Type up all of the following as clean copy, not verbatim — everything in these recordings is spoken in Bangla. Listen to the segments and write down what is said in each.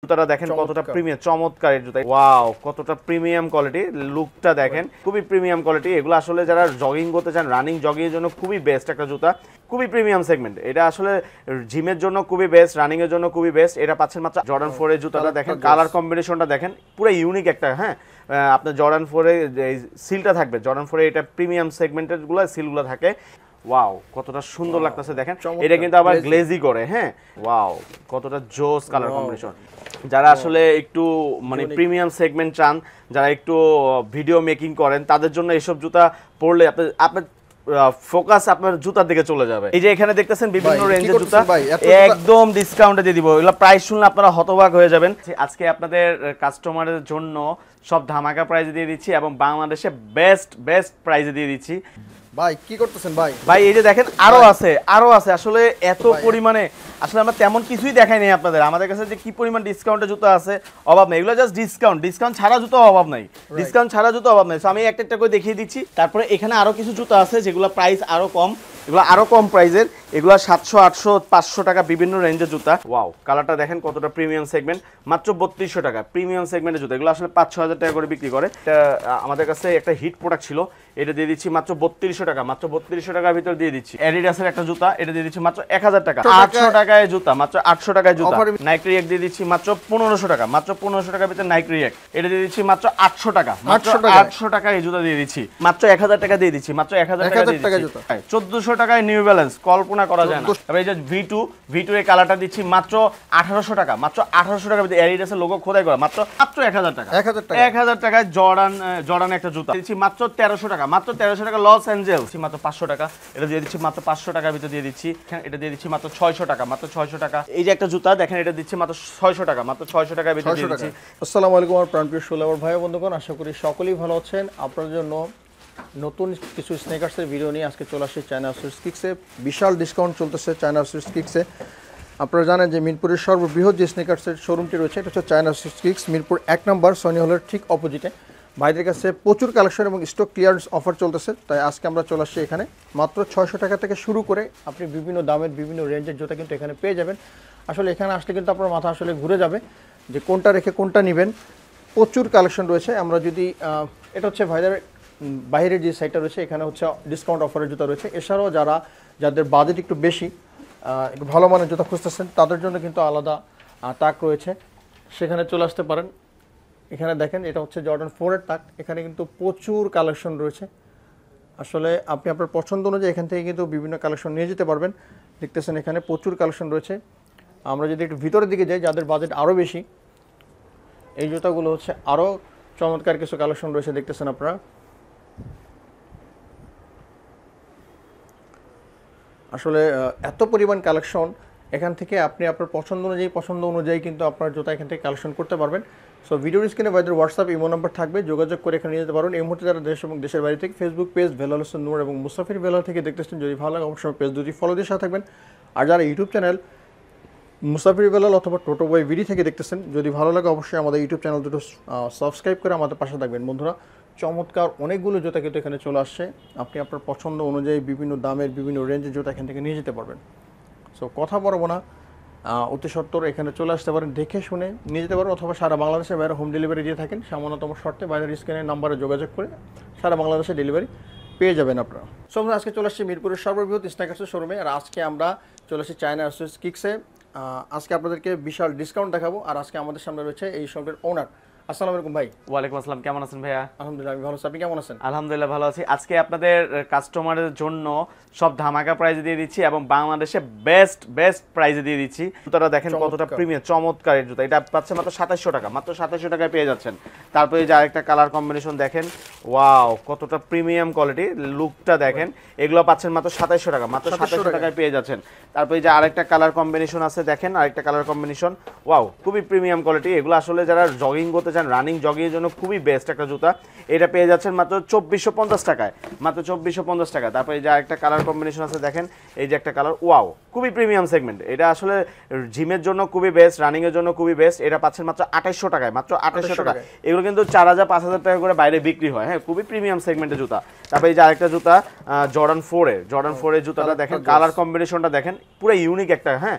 জুতাটা দেখেন কতটা প্রিমিয়াম, চমৎকার এই জুতা। ওয়াও, কতটা প্রিমিয়াম কোয়ালিটি, লুকটা দেখেন খুবই প্রিমিয়াম কোয়ালিটি। এগুলো আসলে যারা জগিং করতে চান, রানিং জগিং এর জন্য খুবই বেস্ট একটা জুতা, খুবই প্রিমিয়াম সেগমেন্ট। এটা আসলে জিমের জন্য খুবই বেস্ট, রানিং এর জন্য খুবই বেস্ট। এটা পাচ্ছেন মাত্র জর্ডান 4 এর জুতাটা দেখেন, কালার কম্বিনেশনটা দেখেন পুরো ইউনিক একটা। হ্যাঁ, আপনার জর্ডান 4 এর সিলটা থাকবে, জর্ডান 4 এ এটা প্রিমিয়াম সেগমেন্টের গুলো সিলগুলো থাকে। ওয়াও, কতটা সুন্দর লাগতেছে দেখেন। এটা কিন্তু আবার গ্লেজি করে। হ্যাঁ, ওয়াও, কতটা জোস কালার কম্বিনেশন। যারা আসলে একটু মানে প্রিমিয়াম সেগমেন্ট চান, যারা একটু ভিডিও মেকিং করেন, তাদের জন্য এইসব জুতা পরলে আপনার ফোকাস আপনার জুতার দিকে চলে যাবে। এই যে এখানে দেখতেছেন বিভিন্ন রেঞ্জের জুতা, একদম ডিসকাউন্টে দিয়ে দিব। এগুলো প্রাইস শুনলে আপনারা হতবাক হয়ে যাবেন। আজকে আপনাদের কাস্টমারের জন্য সব ধামাকা প্রাইজে দিয়ে দিচ্ছি এবং বাংলাদেশে বেস্ট প্রাইজে দিয়ে দিচ্ছি। ভাই কি করতেছেন ভাই? ভাই এই যে দেখেন আরো আছে আসলে এত পরিমাণে, আসলে আমরা তেমন কিছুই দেখাই নাই আপনাদের। আমাদের কাছে যে কি পরিমাণ ডিসকাউন্টে জুতা আছে অভাব নেই। এগুলো জাস্ট ডিসকাউন্ট ছাড়া জুতো অভাব নাই, ডিসকাউন্ট ছাড়া জুতো অভাব নাই। সো আমি একটা করে দেখিয়ে দিচ্ছি। তারপরে এখানে আরো কিছু জুতো আছে যেগুলো প্রাইস আরো কম, এগুলো আরো কম প্রাইসের। এগুলো 700, 800, 500 টাকা বিভিন্ন রেঞ্জের জুতা। ওয়াও, কালারটা দেখেন কতটা প্রিমিয়াম সেগমেন্ট, মাত্র 3200 টাকা প্রিমিয়াম সেগমেন্টের জুতা। এগুলো আসলে 5-6 হাজার টাকা করে বিক্রি করে। এটা আমাদের কাছে একটা হিট প্রোডাক্ট ছিল, এটা দিয়ে দিচ্ছি মাত্র 3200 টাকা, মাত্র 3200 টাকার ভিতর দিয়ে দিচ্ছি। অ্যাডিডাসের একটা জুতা, এটা দিয়ে দিচ্ছি মাত্র 1000 টাকা, 800 টাকায় জুতা, মাত্র 800 টাকায় জুতা। নাইক রিয়েক দিয়ে দিচ্ছি মাত্র 1500 টাকা, মাত্র 1500 টাকার ভিতর নাইক রিয়েক। এটা দিয়ে দিচ্ছি মাত্র 800 টাকা, মাত্র 800 টাকা এই জুতা দিয়ে দিচ্ছি। মাত্র 1000 টাকা দিয়ে দিচ্ছি, মাত্র 1000 টাকা দিয়ে দিচ্ছি। 1400 টাকায় নিউ ব্যালেন্স, কল্পনা করা যায় না। তবে এই যে V2 এর কালারটা দিচ্ছি মাত্র 1800 টাকা, মাত্র 1800 টাকা ভিতরে অ্যাডিডাসের লোগো খোদাই করা, মাত্র 1000 টাকা। 1000 টাকায় জর্ডান একটা জুতা দিচ্ছি মাত্র 1300 টাকা, মাত্র 1300 টাকা। লস অ্যাঞ্জেলস মাত্র 500 টাকা, এটা দিয়ে দিচ্ছি মাত্র 500 টাকার ভিতর দিয়ে দিচ্ছি। এটা দিয়ে দিচ্ছি মাত্র 600 টাকা, মাত্র 600 টাকা। এই যে একটা জুতা দেখেন, এটা দিচ্ছি মাত্র 600 টাকা, মাত্র 600 টাকার ভিতর দিয়ে দিচ্ছি। আসসালামু আলাইকুম আমার প্রাণপ্রিয় শোলাবার ভাই বন্ধুগণ, আশা করি সকলেই ভালো আছেন। আপনাদের জন্য নতুন কিছু স্নেকার্সের ভিডিও নিয়ে আজকে চলে আসছে চায়না সুইস কিক্সে। বিশাল ডিসকাউন্ট চলতেছে চায়না সুইস কিক্সে। আপনারা জানেন যে মিরপুরের সর্ববৃহৎ যে স্নেকার্সের শোরুমটি রয়েছে এটা হচ্ছে চায়না সুইস কিক্স, মিরপুর 1 নম্বর সনি হলের ঠিক অপোজিটে। ভাইদের কাছে প্রচুর কালেকশন এবং স্টক ক্লিয়ারেন্স অফার চলতেছে, তাই আজকে আমরা চলে আসছি এখানে। মাত্র 600 টাকা থেকে শুরু করে আপনি বিভিন্ন দামের বিভিন্ন রেঞ্জের জুতা কিন্তু এখানে পেয়ে যাবেন। আসলে এখানে আসলে কিন্তু আপনার মাথা আসলে ঘুরে যাবে যে কোনটা রেখে কোনটা নেবেন। প্রচুর কালেকশন রয়েছে। আমরা যদি এটা হচ্ছে ভাইদের বাইরের যে সাইটটা রয়েছে, এখানে হচ্ছে ডিসকাউন্ট অফারের জুতা রয়েছে। এছাড়াও যাদের বাজেট একটু বেশি, একটু ভালো মানের জুতা খুঁজতেছেন, তাদের জন্য কিন্তু আলাদা তাক রয়েছে, সেখানে চলে আসতে পারেন। এখানে দেখেন এটা হচ্ছে জর্ডান 4 এর তাক। এখানে কিন্তু প্রচুর কালেকশন রয়েছে। আসলে আপনি আপনার পছন্দ অনুযায়ী এখান থেকে কিন্তু বিভিন্ন কালেকশন নিয়ে যেতে পারবেন। দেখতেছেন এখানে প্রচুর কালেকশন রয়েছে। আমরা যদি একটু ভিতরের দিকে যাই, যাদের বাজেট আরও বেশি, এই জুতাগুলো হচ্ছে আরও চমৎকার কিছু কালেকশন রয়েছে। দেখতেছেন আপনারা আসলে এত পরিমাণ কালেকশন, এখান থেকে আপনি আপনার পছন্দ অনুযায়ী কিন্তু আপনার জুতা এখান থেকে কালেকশন করতে পারবেন। সো ভিডিওর স্ক্রিনে ভাইদের হোয়াটসঅ্যাপ ইমো নাম্বার থাকবে, যোগাযোগ করে এখানে নিয়ে যেতে পারবেন। এই মুহূর্তে যারা দেশ এবং দেশের বাইরে থেকে ফেসবুক পেজ ভেলাল হোসেন নূর এবং মুসাফির ভেলাল থেকে দেখতেছেন, যদি ভালো লাগে অবশ্যই পেজ দুটি ফলো দিয়ে সাথে থাকবেন। আর যারা ইউটিউব চ্যানেল মুসাফির ভেলাল অথবা টোটো বয় ভিডি থেকে দেখতেছেন, যদি ভালো লাগে অবশ্যই আমাদের ইউটিউব চ্যানেল দুটো সাবস্ক্রাইব করে আমাদের পাশে থাকবেন। বন্ধুরা, চমৎকার অনেকগুলো জুতা কিন্তু এখানে চলে আসছে। আপনি আপনার পছন্দ অনুযায়ী বিভিন্ন দামের বিভিন্ন রেঞ্জের জুতা এখান থেকে নিয়ে যেতে পারবেন। সো কথা বলবো না, অতি সত্বর এখানে চলে আসতে পারেন, দেখে শুনে নিয়ে যেতে পারেন। অথবা সারা বাংলাদেশে বাইরে হোম ডেলিভারি দিয়ে থাকেন, সামান্যতম শর্তে বাইরের স্ক্রিনের নাম্বারে যোগাযোগ করে সারা বাংলাদেশে ডেলিভারি পেয়ে যাবেন আপনারা। সো আমরা আজকে চলে আসছি মিরপুরের সর্ববৃহৎ স্নেকার্সের শোরুমে। আর আজকে আমরা চলে আসছি চায়না সুইস কিক্সে। আজকে আপনাদেরকে বিশাল ডিসকাউন্ট দেখাবো। আর আজকে আমাদের সামনে রয়েছে এই শোরুমের ওনার। আসসালামু আলাইকুম ভাই। ওয়ালাইকুম আসসালাম, কেমন আছেন ভাইয়া? আলহামদুলিল্লাহ আমি ভালো আছি, আপনি কেমন আছেন? আলহামদুলিল্লাহ ভালো আছি। আজকে আপনাদের কাস্টমারের জন্য সব ধামাকা প্রাইজে দিয়ে দিচ্ছি এবং বাংলাদেশে বেস্ট প্রাইজে দিয়ে দিচ্ছি। জুতাটা দেখেন কতটা প্রিমিয়াম, চমৎকার এই জুতা। এটা পাচ্ছে মাত্র 2700 টাকা, মাত্র 2700 টাকায় পেয়ে যাচ্ছেন। তারপরে যে আরেকটা কালার কম্বিনেশন দেখেন, ওয়াও, কতটা প্রিমিয়াম কোয়ালিটি, লুকটা দেখেন। এগুলো পাচ্ছেন মাত্র 2700 টাকা, মাত্র 2700 টাকায় পেয়ে যাচ্ছেন। তারপরে যে আরেকটা কালার কম্বিনেশন আছে দেখেন, আরেকটা কালার কম্বিনেশন, ওয়াও, খুবই প্রিমিয়াম কোয়ালিটি। এগুলো আসলে যারা জগিং করতে চান, রানিং জগিং এর জন্য খুবই বেস্ট একটা জুতা। এটা পেয়ে যাচ্ছেন মাত্র 2450 টাকায়, মাত্র 2450 টাকা। তারপরে এই যে আরেকটা কালার কম্বিনেশন আছে দেখেন, এই যে একটা কালার, ওয়াও, খুবই প্রিমিয়াম সেগমেন্ট। এটা আসলে জিমের জন্য খুবই বেস্ট, রানিং এর জন্য খুবই বেস্ট। এটা পাচ্ছেন মাত্র 2800 টাকায়, মাত্র 2800 টাকা। এগুলো কিন্তু 4000-5000 টাকা করে বাইরে বিক্রি হয়। হ্যাঁ, খুবই প্রিমিয়াম সেগমেন্টের জুতা। তারপরে এই যে আরেকটা জুতা জর্ডান 4 এর জুতাটা দেখেন, কালার কম্বিনেশনটা দেখেন পুরো ইউনিক একটা। হ্যাঁ,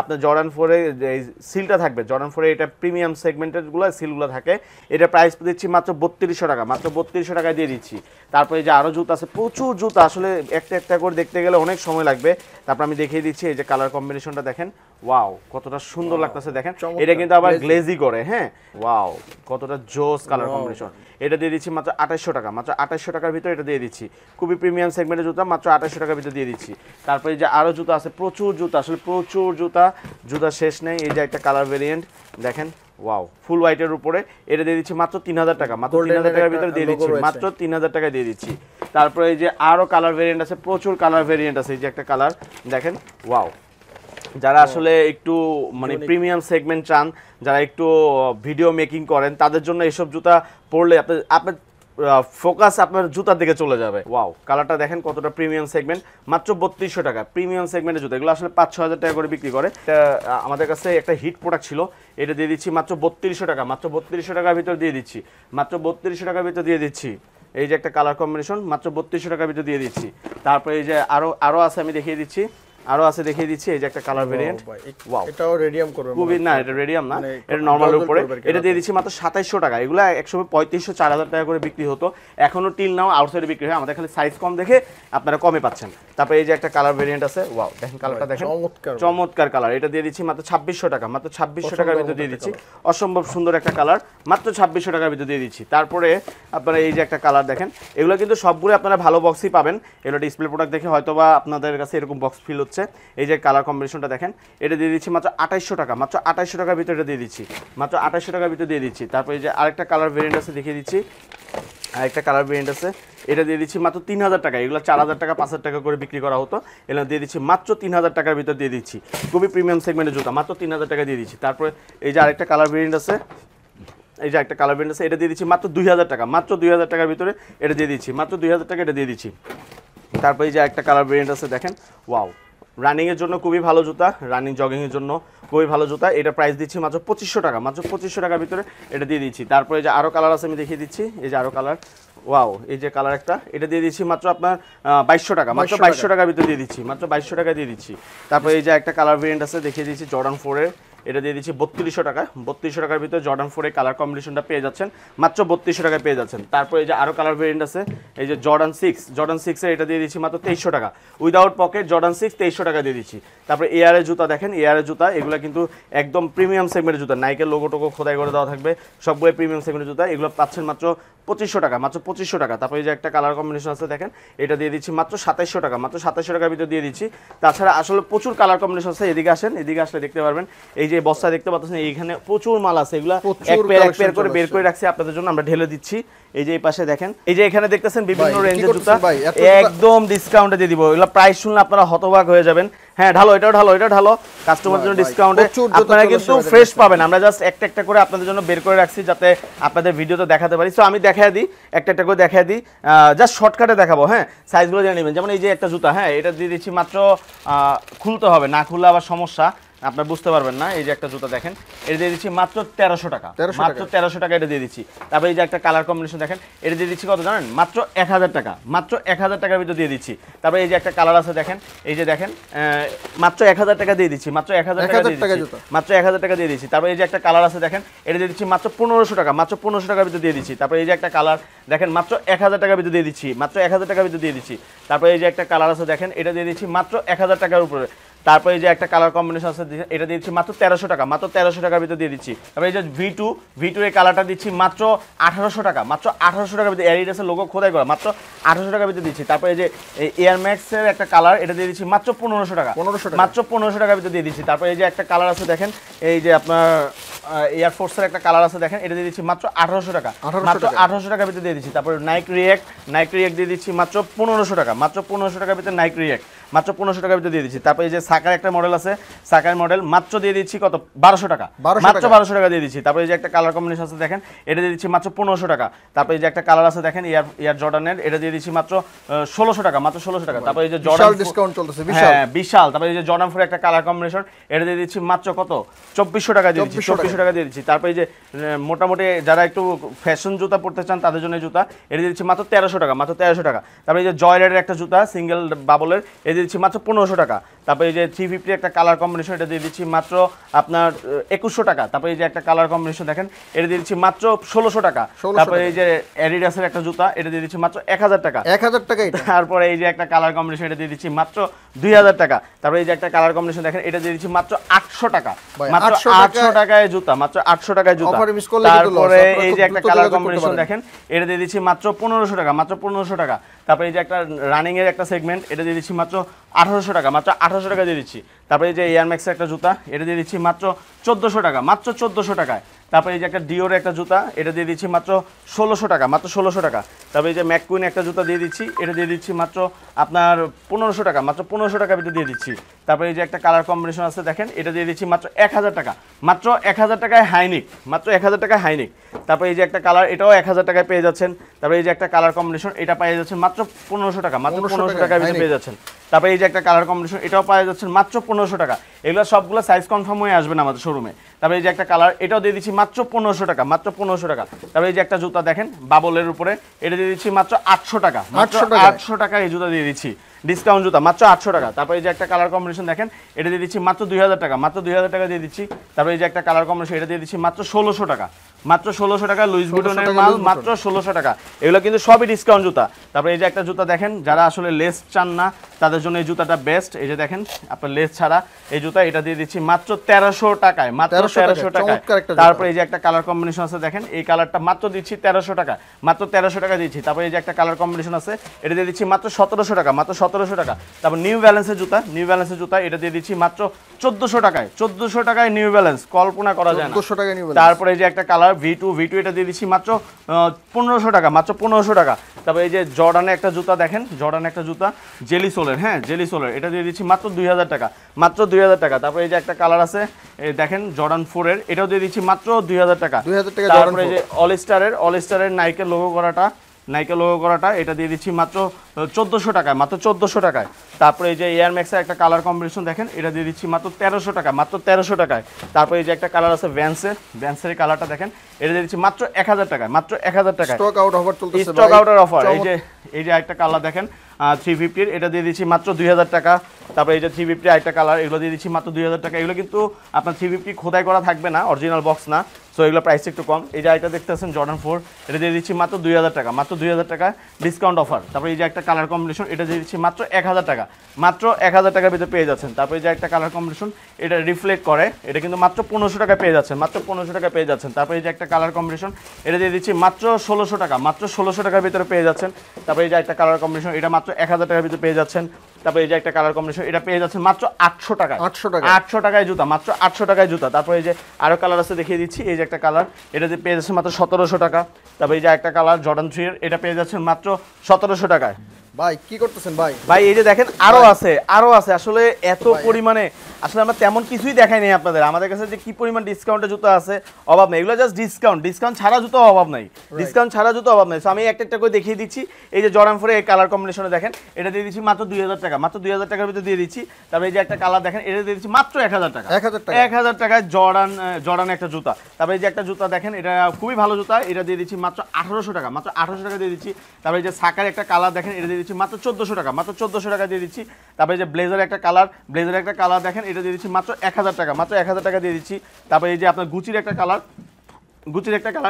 আপনার জর্ডান 4 এর যে সিলটা থাকবে, জর্ডান 4 এর এটা প্রিমিয়াম সেগমেন্টের গুলো সিলগুলো থাকে, এটা প্রাইস দিচ্ছি মাত্র 3200 টাকা, মাত্র 3200 টাকায় দিয়ে দিচ্ছি। তারপরে এই যে আরো জুতা আছে, প্রচুর জুতা, আসলে একটা একটা করে দেখতে গেলে অনেক সময় লাগবে। তারপর আমি দেখিয়ে দিচ্ছি, এই যে কালার কম্বিনেশনটা দেখেন, ওয়াও কতটা সুন্দর লাগতেছে দেখেন। এটা কিন্তু আবার গ্লেজি করে, হ্যাঁ ওয়াও কতটা জোস কালার কম্বিনেশন। এটা দিয়ে দিচ্ছি মাত্র 2800 টাকা, মাত্র 2800 টাকার ভিতরে এটা দিয়ে দিচ্ছি। খুবই প্রিমিয়াম সেগমেন্টের জুতা, মাত্র 2800 টাকার ভিতরে দিয়ে দিচ্ছি। তারপরে এই যে আরো জুতা আছে, প্রচুর জুতা, আসলে প্রচুর জুতা, জুতা শেষ নেই। এই যে একটা কালার ভেরিয়েন্ট দেখেন, ওয়াও ফুল হোয়াইটের উপরে, এটা দিয়ে দিচ্ছি মাত্র 3000 টাকা, মাত্র 3000 টাকার ভিতরে দিয়ে দিচ্ছি, মাত্র 3000 টাকায় দিয়ে দিচ্ছি। তারপরে এই যে আরো কালার ভেরিয়েন্ট আছে, প্রচুর কালার ভেরিয়েন্ট আছে। এই যে একটা কালার দেখেন, ওয়াও যারা আসলে একটু মানে প্রিমিয়াম সেগমেন্ট চান, যারা একটু ভিডিও মেকিং করেন, তাদের জন্য এইসব জুতা পরলে আপনার ফোকাস আপনার জুতার দিকে চলে যাবে। ওয়াও কালারটা দেখেন কতটা প্রিমিয়াম সেগমেন্ট, মাত্র 3200 টাকা প্রিমিয়াম সেগমেন্টের জুতা। এগুলো আসলে 5-6000 টাকা করে বিক্রি করে। আমাদের কাছে একটা হিট প্রোডাক্ট ছিল, এটা দিয়ে দিচ্ছি মাত্র 3200 টাকা, মাত্র 3200 টাকার ভিতর দিয়ে দিচ্ছি, মাত্র 3200 টাকার ভিতর দিয়ে দিচ্ছি। এই যে একটা কালার কম্বিনেশন, মাত্র 3200 টাকার ভিতর দিয়ে দিচ্ছি। তারপরে এই যে আরো আছে, আমি দেখিয়ে দিচ্ছি, আরো আছে দেখিয়ে দিচ্ছি। এই যে একটা কালার ভেরিয়েন্ট, ওয়াও এটাও রেডিয়াম করবে, খুবই না এটা রেডিয়াম না, এটা নরমালের উপরে। এটা দিয়ে দিচ্ছি মাত্র 2700 টাকা। এগুলো একসময় 3500-4000 টাকা করে বিক্রি হতো, এখনো টিল নাও আউটসাইডে বিক্রি হয়, আমাদের খালি সাইজ কম দেখে আপনারা কমে পাচ্ছেন। তারপরে এই যে একটা কালার ভেরিয়েন্ট আছে, ওয়াও দেখেন কালারটা দেখেন, চমৎকার কালার। এটা দিয়ে দিচ্ছি মাত্র 2600 টাকা, মাত্র 2600 টাকার ভিতরে দিয়ে দিচ্ছি। অসম্ভব সুন্দর একটা কালার, মাত্র 2600 টাকার ভিতরে দিয়ে দিচ্ছি। তারপরে আপনারা এই যে একটা কালার দেখেন, এগুলো কিন্তু সবগুলো আপনারা ভালো বক্সই পাবেন। এগুলো ডিসপ্লে প্রোডাক্ট দেখে হয়তোবা আপনাদের কাছে এরকম বক্স ফিল হচ্ছে। এই যে কালার কম্বিনেশনটা দেখেন, এটা দিয়ে দিচ্ছি মাত্র 2800 টাকা, মাত্র 2800 টাকার ভিতরে এটা দিয়ে দিচ্ছি, মাত্র 2800 টাকার ভিতরে দিয়ে দিচ্ছি। তারপরে এই যে আরেকটা কালার ভেরিয়েন্ট আছে, দেখিয়ে দিচ্ছি, আরেকটা কালার ভেরিয়েন্ট আছে, এটা দিয়ে দিচ্ছি মাত্র 3000 টাকা। এগুলো 4000 টাকা 5000 টাকা করে বিক্রি করা হতো, এগুলো দিয়ে দিচ্ছি মাত্র 3000 টাকার ভিতর দিয়ে দিচ্ছি। খুবই প্রিমিয়াম সেগমেন্টের জুতা, মাত্র 3000 টাকা দিয়ে দিচ্ছি। তারপরে এই যে আরেকটা কালার ভেরিয়েন্ট আছে, এই যে একটা কালার ভেরিয়েন্ট আছে, এটা দিয়ে দিচ্ছি মাত্র 2000 টাকা, মাত্র 2000 টাকার ভিতরে এটা দিয়ে দিচ্ছি, মাত্র 2000 টাকা এটা দিয়ে দিচ্ছি। তারপরে এই যে একটা কালার ভেরিয়েন্ট আছে দেখেন, ওয়াও রানিংয়ের জন্য খুবই ভালো জুতা, রানিং জগিংয়ের জন্য খুবই ভালো জুতা। এটা প্রাইস দিচ্ছি মাত্র 2500 টাকা, মাত্র 2500 টাকার ভিতরে এটা দিয়ে দিচ্ছি। তারপরে এই যে আরও কালার আছে, আমি দেখিয়ে দিচ্ছি, এই যে আরও কালার, ওয়াও এই যে কালার একটা, এটা দিয়ে দিচ্ছি মাত্র আপনার 2200 টাকা, মাত্র 2200 টাকার ভিতরে দিয়ে দিচ্ছি, মাত্র 2200 টাকা দিয়ে দিচ্ছি। তারপরে এই যে একটা কালার ভেরিয়েন্ট আছে, দেখিয়ে দিচ্ছি জর্ডান 4 এর, এটা দিয়ে দিচ্ছি 3200 টাকা, 3200 টাকার ভিতরে জর্ডান 4 এর কালার কম্বিনেশনটা পেয়ে যাচ্ছেন, মাত্র 3200 টাকায় পেয়ে যাচ্ছেন। তারপরে এই যে আরও কালার ভেরিয়েন্ট আছে, এই যে জর্ডান 6 এর, এটা দিয়ে দিচ্ছি মাত্র 2300 টাকা, উইদাউট পকেট জর্ডান 6 2300 টাকা দিয়ে দিচ্ছি। তারপরে এয়ারের জুতা দেখেন, এয়ারের জুতা এগুলো কিন্তু একদম প্রিমিয়াম সেগমেন্টের জুতা, নাইকের লোগো টোগো খোদাই করে দেওয়া থাকবে, সবগুলো প্রিমিয়াম সেগমেন্টের জুতা, এগুলো পাচ্ছেন মাত্র 2500 টাকা, মাত্র 2500 টাকা। তারপরে এই যে একটা কালার কম্বিনেশন আছে দেখেন, এটা দিয়ে দিচ্ছি মাত্র 2700 টাকা, মাত্র 2700 টাকার ভিতরে দিয়ে দিচ্ছি। তাছাড়া আসলে প্রচুর কালার কম্বিনেশন আছে, এদিকে আসেন, এদিকে আসলে দেখতে পারবেন, এই যে বস্তা দেখতে পাচ্ছেন, এইখানে প্রচুর মাল আছে, এগুলো এক পেয়ার করে বের করে রাখছি আপনাদের জন্য, আমরা ঢেলে দিচ্ছি। এই যে এই পাশে দেখেন, এই যে এখানে দেখতেছেন বিভিন্ন রেঞ্জের জুতা, একদম ডিসকাউন্টে দিয়ে দিব। এগুলো প্রাইস শুনলে আপনারা হতবাক হয়ে যাবেন। হ্যাঁ ঢালো, এটাও ঢালো, এটা ঢালো, কাস্টমারের জন্য ডিসকাউন্টে আপনারা কিন্তু ফ্রেশ পাবেন। আমরা জাস্ট একটা একটা করে আপনাদের জন্য বের করে রাখছি, যাতে আপনাদের ভিডিওতে দেখাতে পারি। সো আমি দেখায় দিই, একটা একটা করে দেখায় দিই, জাস্ট শর্টকাটে দেখাবো। হ্যাঁ সাইজগুলো জেনে নেবেন। যেমন এই যে একটা জুতা, হ্যাঁ এটা দিয়ে দিচ্ছি মাত্র, খুলতে হবে, না খুললে আবার সমস্যা, আপনার বুঝতে পারবেন না। এই যে একটা জুতা দেখেন, এটা দিয়ে দিচ্ছি মাত্র 1300 টাকা, মাত্র 1300 টাকা এটা দিয়ে দিচ্ছি। তারপরে এই যে একটা কালার কম্বিনেশন দেখেন, এটা দিয়ে দিচ্ছি কত জানেন, মাত্র 1000 টাকা, মাত্র 1000 টাকার ভিতরে দিয়ে দিচ্ছি। তারপরে এই যে একটা কালার আছে দেখেন, এই যে দেখেন, মাত্র 1000 টাকা দিয়ে দিচ্ছি, মাত্র 1000 টাকা দিয়ে দিচ্ছি, মাত্র 1000 টাকা দিয়ে দিচ্ছি। তারপরে এই যে একটা কালার আছে দেখেন, এটা দিয়ে দিচ্ছি মাত্র 1500 টাকা, মাত্র 1500 টাকার ভিতরে দিয়ে দিচ্ছি। তারপরে এই যে একটা কালার দেখেন, মাত্র 1000 টাকার ভিতরে দিয়ে দিচ্ছি, মাত্র 1000 টাকার ভিতরে দিয়ে দিচ্ছি। তারপরে এই যে একটা কালার আছে দেখেন, এটা দিয়ে দিচ্ছি মাত্র 1000 টাকার উপরে। তারপরে এই যে একটা কালার কম্বিনেশন আছে, এটা দিচ্ছি মাত্র 1300 টাকা, মাত্র 1300 টাকার ভিতরে দিয়ে দিচ্ছি। তারপরে এই যে V2 এর কালারটা দিচ্ছি মাত্র 1800 টাকা, মাত্র 1800 টাকার ভিতরে, এডিডাসের লোগো খোদাই করা, মাত্র 1800 টাকার ভিতরে দিচ্ছি। তারপরে এই যে এয়ার ম্যাক্স এর একটা কালার, এটা দিয়ে দিচ্ছি মাত্র 1500 টাকা, মাত্র 1500 টাকার ভিতরে দিয়ে দিচ্ছি। তারপরে এই যে একটা কালার আছে দেখেন, এই যে আপনার এয়ার ফোর্সের একটা কালার আছে দেখেন, এটা দিয়ে দিচ্ছি মাত্র 1800 টাকা, মাত্র 1800 টাকার ভিতরে দিয়ে দিচ্ছি। তারপরে নাইক রিয়েক্ট দিয়ে দিচ্ছি মাত্র 1500 টাকা, মাত্র 1500 টাকার ভিতরে নাইক রিয়েক্ট, মাত্র 1500 টাকার ভিতরে দিয়ে দিচ্ছি। তারপরে এই যে সাকার একটা মডেল আছে, সাকার মডেল মাত্র দিয়ে দিচ্ছি কত, 1200 টাকা, মাত্র 1200 টাকা দিয়ে দিচ্ছি। তারপরে এই যে একটা কালার কম্বিনেশন আছে দেখেন, এটা দিয়ে দিচ্ছি মাত্র 1500 টাকা। তারপরে এই যে একটা কালার আছে দেখেন, এয়ার জর্ডানের, এটা দিয়ে দিচ্ছি মাত্র 1600 টাকা, মাত্র 1600 টাকা। তারপরে এই যে জর্ডান ডিসকাউন্ট চলতেছে, বিশাল। তারপরে এই যে জর্ডান 4 একটা কালার কম্বিনেশন, এটা দিয়ে দিচ্ছি মাত্র কত, 2400 টাকা দিয়ে দিচ্ছি, 2400 টাকা দিয়ে দিচ্ছি। তারপরে এই যে মোটামুটি যারা একটু ফ্যাশন জুতা পড়তে চান তাদের জন্য এই জুতা এটা দিয়ে দিচ্ছি মাত্র 1300 টাকা, মাত্র 1300 টাকা। তারপরে এই যে জয় রাইডের একটা জুতা সিঙ্গেল বাবলের এটা দিয়ে দিচ্ছি মাত্র 1500 টাকা। তারপরে এই যে 350 একটা কালার কম্বিনেশন এটা দিয়ে দিচ্ছি মাত্র আপনার 2100 টাকা। তারপরে এই যে একটা কালার কম্বিনেশন দেখেন এটা দিয়ে দিচ্ছি মাত্র 1600 টাকা। তারপরে এই যে অ্যাডিডাসের একটা জুতা এটা দিয়ে দিচ্ছি মাত্র 1000 টাকা। 1000 টাকা এটা। তারপরে এই যে একটা কালার কম্বিনেশন এটা দিয়ে দিচ্ছি মাত্র 2000 টাকা। তারপরে এই যে একটা কালার কম্বিনেশন দেখেন এটা দিয়ে দিচ্ছি মাত্র 800 টাকা, মাত্র 800 টাকায় জুতা, মাত্র 800 টাকায় জুতা। তারপরে এই যে একটা কালার কম্বিনেশন দেখেন এটা দিয়ে দিচ্ছি মাত্র 1500 টাকা, মাত্র 1500 টাকা। তারপরে এই যে একটা রানিং এর একটা সেগমেন্ট এটা দিয়ে দিচ্ছি মাত্র 1800 টাকা, মাত্র 1800 টাকা দিয়ে দিচ্ছি। তারপরে এই যে এয়ার ম্যাক্সের একটা জুতা এটা দিয়ে দিচ্ছি মাত্র 1400 টাকা, মাত্র 1400 টাকায়। তারপরে এই যে একটা ডিওর একটা জুতা এটা দিয়ে দিচ্ছি মাত্র 1600 টাকা, মাত্র 1600 টাকা। তারপরে এই যে ম্যাককুইন একটা জুতা দিয়ে দিচ্ছি এটা দিয়ে দিচ্ছি মাত্র আপনার 1500 টাকা, মাত্র 1500 টাকা ভিতরে দিয়ে দিচ্ছি। তারপরে এই যে একটা কালার কম্বিনেশন আছে দেখেন এটা দিয়ে দিচ্ছি মাত্র 1000 টাকা, মাত্র 1000 টাকায় হাইনিক, মাত্র 1000 টাকায় হাইনিক। তারপরে এই যে একটা কালার এটাও 1000 টাকায় পেয়ে যাচ্ছেন। তারপরে এই যে একটা কালার কম্বিনেশন এটা পেয়ে যাচ্ছেন মাত্র 1500 টাকা, মাত্র 1500 টাকায় ভিতরে পেয়ে যাচ্ছেন। তারপরে এই যে একটা কালার কম্বিনেশন এটাও পাওয়া যাচ্ছেন মাত্র 1500 টাকা। এগুলো সবগুলো সাইজ কনফার্ম হয়ে আসবে না আমাদের শোরুমে। তারপরে এই যে একটা কালার এটাও দিয়ে দিচ্ছি মাত্র 1500 টাকা, মাত্র 1500 টাকা। তারপরে এই যে একটা জুতা দেখেন বাবলের উপরে এটা দিয়ে দিচ্ছি মাত্র 800 টাকা, মাত্র 800 টাকা এই জুতা দিয়ে দিচ্ছি, ডিসকাউন্ট জুতা মাত্র 800 টাকা। তারপরে এই যে একটা কালার কম্বিনেশন দেখেন এটা দিয়ে দিচ্ছি মাত্র 2000 টাকা, মাত্র 2000 টাকা দিয়ে দিচ্ছি। তারপরে এই যে একটা কালার কম্বিনেশন এটা দিয়ে দিচ্ছি মাত্র 1600 টাকা, মাত্র 1600 টাকা। লুইস বুটনের মাল মাত্র 1600 টাকা। এগুলো কিন্তু সবই ডিসকাউন্ট জুতা। তারপরে এই যে একটা জুতা দেখেন যারা আসলে লেস চান না তাদের জন্য এই জুতাটা বেস্ট। এই যে দেখেন আপনার লেস ছাড়া এই জুতা এটা দিয়ে দিচ্ছি মাত্র 1300 টাকায়, মাত্র 1300 টাকায়। তারপরে এই যে একটা কালার কম্বিনেশন আছে দেখেন এই কালারটা মাত্র দিচ্ছি 1300 টাকা, মাত্র 1300 টাকা দিচ্ছি। তারপরে এই যে একটা কালার কম্বিনেশন আছে এটা দিয়ে দিচ্ছি মাত্র 1700 টাকা, মাত্র 1700 টাকা। তারপর নিউ ব্যালেন্সের জুতা, নিউ ব্যালেন্সের জুতা এটা দিয়ে দিচ্ছি মাত্র 1400 টাকায়, 1400 টাকায় নিউ ব্যালেন্স, কল্পনা করা যায় না। 1400 টাকা নিউ ব্যালেন্স। তারপরে এই যে একটা কালার V2 এটা দিয়ে দিচ্ছি মাত্র 1500 টাকা, মাত্র 1500 টাকা। তারপরে এই যে জর্ডানের একটা জুতা দেখেন, জর্ডানের একটা জুতা জেলি সোলের, হ্যাঁ জেলি সোলের এটা দিয়ে দিচ্ছি মাত্র 2000 টাকা, মাত্র 2000 টাকা। তারপরে এই যে একটা কালার আছে এই দেখেন জর্ডান 4 এর এটাও দিয়ে দিচ্ছি মাত্র 2000 টাকা। তারপরে এই যে অল স্টারের নাইকের লোগো করাটা এটা দিয়ে দিচ্ছি মাত্র 1400 টাকায়, মাত্র 1400 টাকায়। তারপরে এই যে এয়ার ম্যাক্সের একটা কালার কম্বিনেশন দেখেন এটা দিয়ে দিচ্ছি মাত্র 1300 টাকা, মাত্র 1300 টাকায়। তারপরে এই যে একটা কালার আছে ভ্যান্সের কালারটা দেখেন এটা দিয়ে দিচ্ছি মাত্র 1000 টাকায়, মাত্র 1000 টাকায়। স্টক আউট অফার চলতেছে, স্টক আউটের অফার। এই যে একটা কালার দেখেন 350 এটা দিয়ে দিচ্ছি মাত্র 2000 টাকা। তারপরে এই যে 350 আরেকটা কালার এগুলো দিয়ে দিচ্ছি মাত্র 2000 টাকা। এগুলো কিন্তু আপনার 350 খোদাই করা থাকবে না, অরিজিনাল বক্স না, সো এগুলো প্রাইস একটু কম। এই যে এটা দেখতেছেন জর্ডান 4 এটা দিয়ে দিচ্ছি মাত্র 2000 টাকা, মাত্র 2000 টাকা ডিসকাউন্ট অফার। তারপরে এই যে একটা কালার কম্বিনেশন এটা দিয়ে দিচ্ছি মাত্র 1000 টাকা, মাত্র 1000 টাকার ভিতরে পেয়ে যাচ্ছেন। তারপরে এই যে একটা কালার কম্বিনেশন এটা রিফ্লেক্ট করে এটা কিন্তু মাত্র 1500 টাকা পেয়ে যাচ্ছেন, মাত্র 1500 টাকা পেয়ে যাচ্ছেন। তারপরে এই যে একটা কালার কম্বিনেশন এটা দিয়ে দিচ্ছি মাত্র 1600 টাকা, মাত্র 1600 টাকার ভিতরে পেয়ে যাচ্ছেন। তারপরে এই যে একটা কালার কম্বিনেশন এটা মাত্র 1000 টাকার ভিতরে পেয়ে যাচ্ছেন। তারপরে এই যে একটা কালার কম্বিনেশন এটা পেয়ে যাচ্ছেন মাত্র 800 টাকায়, 800 টাকায় জুতা, মাত্র 800 টাকায় জুতা। তারপরে এই যে আরো কালার আছে দেখিয়ে দিচ্ছি। এই যে একটা কালার এটা দিয়ে পেয়ে যাচ্ছেন মাত্র 1700 টাকা। তারপরে এই যে একটা কালার জর্ডান 3 এর এটা পেয়ে যাচ্ছেন মাত্র 1700 টাকায়। ভাই কি করতেছেন ভাই? ভাই এই যে দেখেন আরো আছে আসলে এত পরিমাণে আসলে আমরা তেমন কিছুই দেখাই নাই আপনাদের। আমাদের কাছে যে কি পরিমাণ ডিসকাউন্টে জুতো আছে অভাব নেই, এগুলো জাস্ট ডিসকাউন্ট ছাড়া জুতো অভাব নাই, ডিসকাউন্ট ছাড়া জুতো অভাব নেই। সো আমি একটা করে দেখিয়ে দিচ্ছি। এই যে জর্ডান 4 এই কালার কম্বিনেশনে দেখেন এটা দিয়ে দিচ্ছি মাত্র 2000 টাকা, মাত্র 2000 টাকার ভিতরে দিয়ে দিচ্ছি। তারপরে এই যে একটা কালার দেখেন এটা দিয়ে দিচ্ছি মাত্র 1000 টাকা, 1000 টাকায় জর্ডান একটা জুতা। তারপরে এই যে একটা জুতা দেখেন এটা খুবই ভালো জুতা এটা দিয়ে দিচ্ছি মাত্র 1800 টাকা, মাত্র 1800 টাকা দিয়ে দিচ্ছি। তারপরে এই যে সাকার একটা কালার দেখেন এটা দিয়ে দিচ্ছি মাত্র 1400 টাকা, মাত্র 1400 টাকা দিয়ে দিচ্ছি। তারপরে এই যে ব্লেজার একটা কালার দেখেন এটা দিয়ে দিচ্ছি মাত্র 1000 টাকা, মাত্র 1000 টাকা দিয়ে দিচ্ছি। তারপরে এই যে আপনার গুচির একটা কালার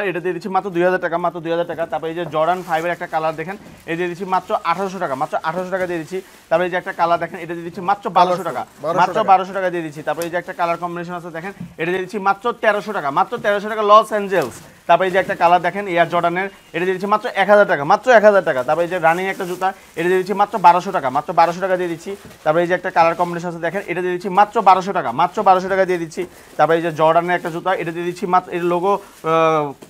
এটা দিয়ে দিচ্ছি মাত্র 2000 টাকা, মাত্র 2000 টাকা। তারপরে এই যে জর্ডান 5 এর একটা কালার দেখেন এটা দিয়ে দিচ্ছি মাত্র 1800 টাকা, মাত্র 1800 টাকা দিয়ে দিচ্ছি। তারপরে এই যে একটা কালার দেখেন এটা দিয়ে দিচ্ছি মাত্র 1200 টাকা, মাত্র 1200 টাকা দিয়ে দিচ্ছি। তারপরে এই যে একটা কালার কম্বিনেশন আছে দেখেন এটা দিয়ে দিচ্ছি মাত্র 1300 টাকা, মাত্র 1300 টাকা লস অ্যাঞ্জেলস। তারপরে এই যে একটা কালার দেখেন এয়ার জর্ডানের এটা দিয়ে দিচ্ছি মাত্র 1000 টাকা, মাত্র 1000 টাকা। তারপরে এই যে রানিং একটা জুতা এটা দিয়ে দিচ্ছি মাত্র 1200 টাকা, মাত্র 1200 টাকা দিয়ে দিচ্ছি। তারপরে এই যে একটা কালার কম্বিনেশন আছে দেখেন এটা দিয়ে দিচ্ছি মাত্র 1200 টাকা, মাত্র 1200 টাকা দিয়ে দিচ্ছি। তারপরে এই যে জর্ডানের একটা জুতা এটা দিয়ে দিচ্ছি মাত্র এর লোগো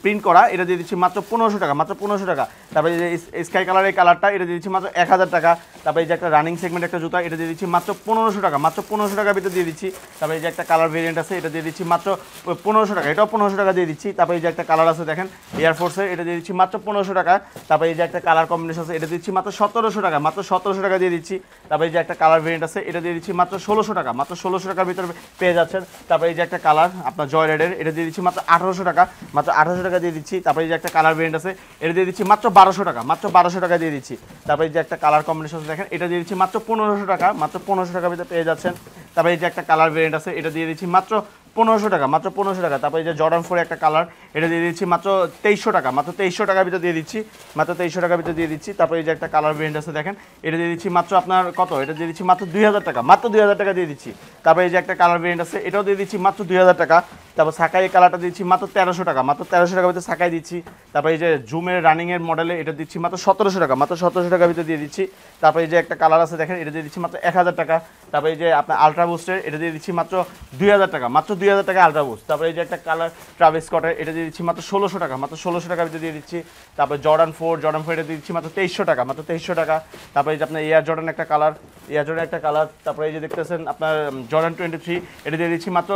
প্রিন্ট করা এটা দিয়ে দিচ্ছি মাত্র 1500 টাকা, মাত্র 1500 টাকা। তারপরে এই যে স্কাই কালারের কালারটা এটা দিয়ে দিচ্ছি মাত্র 1000 টাকা। তারপরে এই যে একটা রানিং সেগমেন্ট একটা জুতা এটা দিয়ে দিচ্ছি মাত্র 1500 টাকা, মাত্র 1500 টাকার ভিতরে দিয়ে দিচ্ছি। তারপরে এই যে একটা কালার ভেরিয়েন্ট আছে এটা দিয়ে দিচ্ছি মাত্র 1500 টাকা, এটাও 1500 টাকা দিয়ে দিচ্ছি। তারপরে এই যে একটা কালার আছে দেখেন এয়ারফোর্সের, এটা দিয়ে দিচ্ছি মাত্র 1500 টাকা। তারপরে এই যে একটা কালার কম্বিনেশন আছে, এটা দিচ্ছি মাত্র 1700 টাকা, মাত্র 1700 টাকা দিয়ে দিচ্ছি। তারপরে এই যে একটা কালার ভেরিয়েন্ট আছে, এটা দিয়ে দিচ্ছি মাত্র 1600 টাকা, মাত্র 1600 টাকার ভিতরে পেয়ে যাচ্ছেন। তারপরে এই যে একটা কালার আপনার জয় রেডের, এটা দিয়ে দিচ্ছি মাত্র 1800 টাকা, মাত্র 1800 টাকা দিয়ে দিচ্ছি। তারপরে এই যে একটা কালার ভেরিয়েন্ট আছে, এটা দিয়ে দিচ্ছি মাত্র 1200 টাকা, মাত্র 1200 টাকা দিয়ে দিচ্ছি। তারপরে এই যে একটা কালার কম্বিনেশন আছে দেখেন, এটা দিয়ে দিচ্ছি মাত্র 1500 টাকা, মাত্র 1500 টাকার ভিতরে পেয়ে যাচ্ছেন। তারপরে এই যে একটা কালার ভেরিয়েন্ট আছে, এটা দিয়ে দিচ্ছি মাত্র 1500 টাকা, মাত্র 1500 টাকা। তারপরে এই যে জর্ডান 4 একটা কালার, এটা দিয়ে দিচ্ছি মাত্র 2300 টাকা, মাত্র 2300 টাকার ভিতরে দিয়ে দিচ্ছি, মাত্র 2300 টাকার ভিতরে দিয়ে দিচ্ছি। তারপরে এই যে একটা কালার ভেরিয়েন্ট আছে দেখেন, এটা দিয়ে দিচ্ছি মাত্র আপনার কত, এটা দিয়ে দিচ্ছি মাত্র 2000 টাকা, মাত্র 2000 টাকা দিয়ে দিচ্ছি। তারপরে এই যে একটা কালার ভেরিয়েন্ট আছে, এটাও দিয়ে দিচ্ছি মাত্র 2000 টাকা। তারপর সাকাই কালারটা দিচ্ছি মাত্র 1300 টাকা, মাত্র 1300 টাকার ভিতরে সাকাই দিচ্ছি। তারপরে এই যে জুমের রানিংয়ের মডেলে এটা দিচ্ছি মাত্র 1700 টাকা, মাত্র 1700 টাকার ভিতরে দিয়ে দিচ্ছি। তারপরে এই যে একটা কালার আছে দেখেন, এটা দিয়ে দিচ্ছি মাত্র 1000 টাকা। তারপরে এই যে আপনার আলট্রা বুস্টের, এটা দিয়ে দিচ্ছি মাত্র 2000 টাকা, মাত্র 2000 টাকা আলট্রা বুস্ট। তারপরে এই যে একটা কালার ট্রাভিস স্কটের, এটা দিয়ে দিচ্ছি মাত্র 1600 টাকা, মাত্র 1600 টাকার ভিতরে দিয়ে দিচ্ছি। তারপরে জর্ডান 4 এটা দিয়ে দিচ্ছি মাত্র 2300 টাকা, মাত্র 2300 টাকা। তারপরে এই যে আপনার এয়ার জর্ডান একটা কালার, এয়ার জর্ডান একটা কালার। তারপরে এই যে দেখতেছেন আপনার জর্ডান 23, এটা দিয়ে দিচ্ছি মাত্র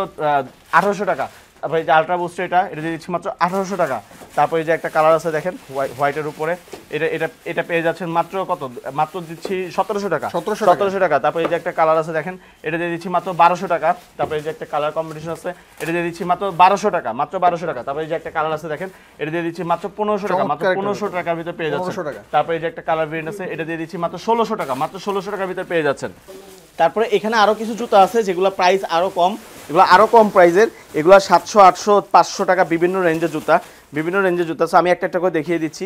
1800 টাকা। তারপরে এই যে আলট্রা বুস্টার, এটা দিয়ে দিচ্ছি মাত্র 1800 টাকা। তারপরে এই যে একটা কালার আছে দেখেন হোয়াইটের উপরে, এটা এটা এটা পেয়ে যাচ্ছেন মাত্র কত, মাত্র দিচ্ছি 1700 টাকা, 1700 টাকা। তারপরে এই যে একটা কালার আছে দেখেন, এটা দিয়ে দিচ্ছি মাত্র 1200 টাকা। তারপরে এই যে একটা কালার কম্বিনেশন আছে, এটা দিয়ে দিচ্ছি মাত্র 1200 টাকা, মাত্র 1200 টাকা। তারপরে এই যে একটা কালার আছে দেখেন, এটা দিয়ে দিচ্ছি মাত্র 1500 টাকা, মাত্র 1500 টাকার ভিতরে পেয়ে যাচ্ছেন। তারপরে এই যে একটা কালার ভেরিয়েন্ট আছে, এটা দিয়ে দিচ্ছি মাত্র 1600 টাকা, মাত্র 1600 টাকার ভিতরে পেয়ে যাচ্ছেন। তারপরে এখানে আরও কিছু জুতো আছে যেগুলো প্রাইস আরও কম, এগুলো আরও কম প্রাইসের, এগুলো 700, 800, 500 টাকা বিভিন্ন রেঞ্জের জুতা, বিভিন্ন রেঞ্জের জুতা। সো আমি একটা একটা করে দেখিয়ে দিচ্ছি।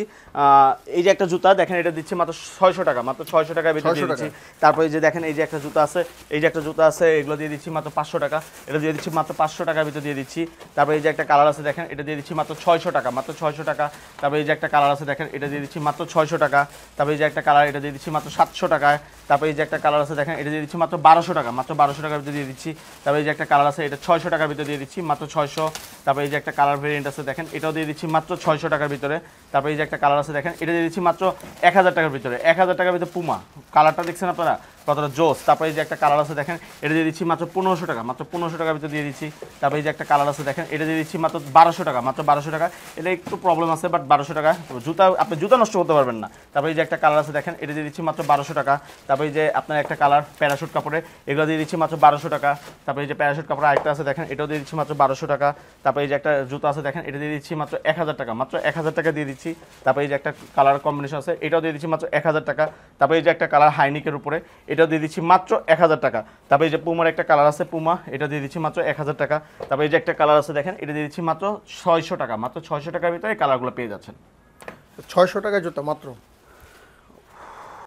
এই যে একটা জুতা দেখেন, এটা দিচ্ছি মাত্র 600 টাকা, মাত্র 600 টাকার ভিতরে দিয়ে দিচ্ছি। তারপরে এই যে দেখেন, এই যে একটা জুতা আছে, এই যে একটা জুতা আছে, এগুলো দিয়ে দিচ্ছি মাত্র 500 টাকা, এটা দিয়ে দিচ্ছি মাত্র 500 টাকার ভিতরে দিয়ে দিচ্ছি। তারপরে এই যে একটা কালার আছে দেখেন, এটা দিয়ে দিচ্ছি মাত্র 600 টাকা, মাত্র 600 টাকা। তারপরে এই যে একটা কালার আছে দেখেন, এটা দিয়ে দিচ্ছি মাত্র 600 টাকা। তারপরে এই যে একটা কালার, এটা দিয়ে দিচ্ছি মাত্র 700 টাকায়। তারপরে এই যে একটা কালার আছে দেখেন, এটা দিয়ে দিচ্ছি মাত্র 1200 টাকা, মাত্র 1200 টাকার ভিতরে দিয়ে দিচ্ছি। তারপরে এই যে একটা কালার আছে, এটা 600 টাকার ভিতরে দিয়ে দিচ্ছি, মাত্র 600। তারপরে এই যে একটা কালার ভেরিয়েন্ট আছে দেখেন, এটাও দিয়ে দিচ্ছি মাত্র 600 টাকার ভিতরে। তারপরে এই যে একটা কালার আছে দেখেন, এটা দিয়ে দিচ্ছি মাত্র 1000 টাকার ভিতরে, 1000 টাকার ভিতরে পুমা কালারটা দেখছেন আপনারা কতটা জোস। তারপরে এই যে একটা কালার আছে দেখেন, এটা দিয়ে দিচ্ছি মাত্র 1500 টাকা, মাত্র 1500 টাকার ভিতরে দিয়ে দিচ্ছি। তারপরে এই যে একটা কালার আছে দেখেন, এটা দিয়ে দিচ্ছি মাত্র 1200 টাকা, মাত্র 1200 টাকা। এটা একটু প্রবলেম আছে, বাট 1200 টাকা জুতা, আপনি জুতা নষ্ট করতে পারবেন না। তারপরে এই যে একটা কালার আছে দেখেন, এটা দিয়ে দিচ্ছি মাত্র 1200 টাকা। তারপরে এই যে আপনার একটা কালার প্যারাশুট কাপড়ে, এগুলো দিয়ে দিচ্ছি মাত্র 1200 টাকা। তারপরে এই যে প্যারাশুট কাপড় আরেকটা আছে দেখেন, এটাও দিয়ে দিচ্ছি মাত্র 1200 টাকা। তারপরে এই যে একটা জুতা আছে দেখেন, এটা দিয়ে দিচ্ছি মাত্র 1000 টাকা, মাত্র 1000 টাকা দিয়ে দিচ্ছি। তারপরে এই যে একটা কালার কম্বিনেশন আছে, এটাও দিয়ে দিচ্ছি মাত্র 1000 টাকা। তারপরে এই যে একটা কালার হাইনিকের উপরে, এটাও দিয়ে দিচ্ছি মাত্র 1000 টাকা। তারপরে এই যে পুমার একটা কালার আছে পুমা, এটা দিয়ে দিচ্ছি মাত্র 1000 টাকা। তারপরে এই যে একটা কালার আছে দেখেন, এটা দিয়ে দিচ্ছি মাত্র 600 টাকা, মাত্র 600 টাকার ভিতরে এই কালারগুলো পেয়ে যাচ্ছেন। 600 টাকা জুতা মাত্র,